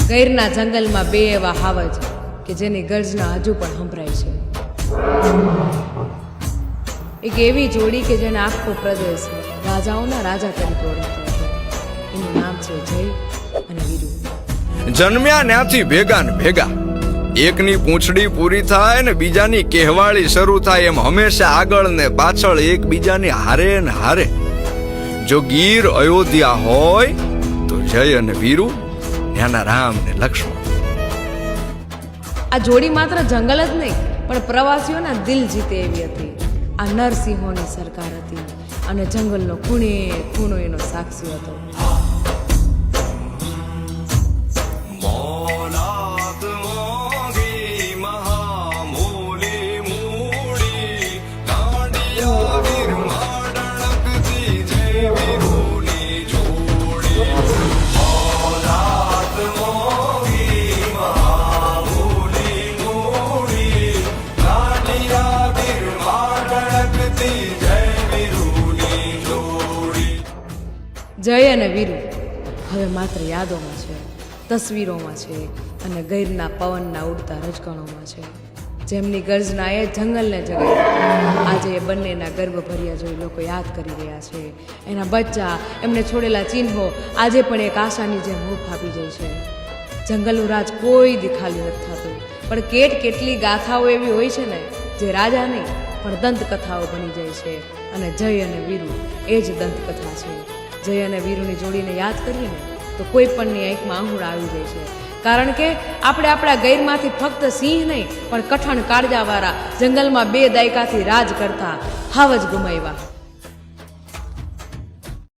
ગૈરના જંગલમાં બે એવા હાવજ કે જેની ગર્જના હજુ પણ સંભળાય છે. એક એવી જોડી કે જેને આખો પ્રદેશ રાજાઓના રાજા તરીકે ઓળખતો હતો. એનું નામ છે જય અને વીરુ. જન્મ્યા ન્યાથી ભેગા ને ભેગા, એકની પૂંછડી પૂરી થાય ને બીજાની કહેવાળી શરૂ થાય એમ હંમેશા આગળ ને પાછળ એકબીજાની હારે ને હારે. જો ગીર અયોધ્યા હોય તો જય અને વીરુ ત્યાંના રામ ને લક્ષ્મણ. આ જોડી માત્ર જંગલ જ નહીં પણ પ્રવાસીઓના દિલ જીતે એવી હતી. આ નરસિંહોની સરકાર હતી અને જંગલનો ખૂણે ખૂણો એનો સાક્ષી હતો. જય અને વીરુ હવે માત્ર યાદોમાં છે, તસવીરોમાં છે અને ગૈરના પવનના ઉડતા રજકણોમાં છે. જેમની ગર્જનાએ જંગલને જગાડ્યું. આજે એ બંનેના ગર્ભભર્યા જોઈ લોકો યાદ કરી રહ્યા છે. એના બચ્ચા, એમને છોડેલા ચિહ્નો આજે પણ એક આશાની જેમ હૂંફ આપી જાય છે. જંગલનું રાજ કોઈ દી ખાલી નથી થતું, પણ કેટલી ગાથાઓ એવી હોય છે ને જે રાજા નહીં પણ દંતકથાઓ બની જાય છે. અને જય અને વીરુ એ જ દંતકથા છે. જય અને વીરુની જોડીને યાદ કરીએ ને તો કોઈ પણની આંખમાં આંહુડા આવી જાય છે. કારણ કે આપણે આપણા ગૈરમાંથી ફક્ત સિંહ નહીં પણ કઠણ કાળજાવાળા જંગલમાં 2 દાયકાથી રાજ કરતા હાવજ ગુમાવ્યા.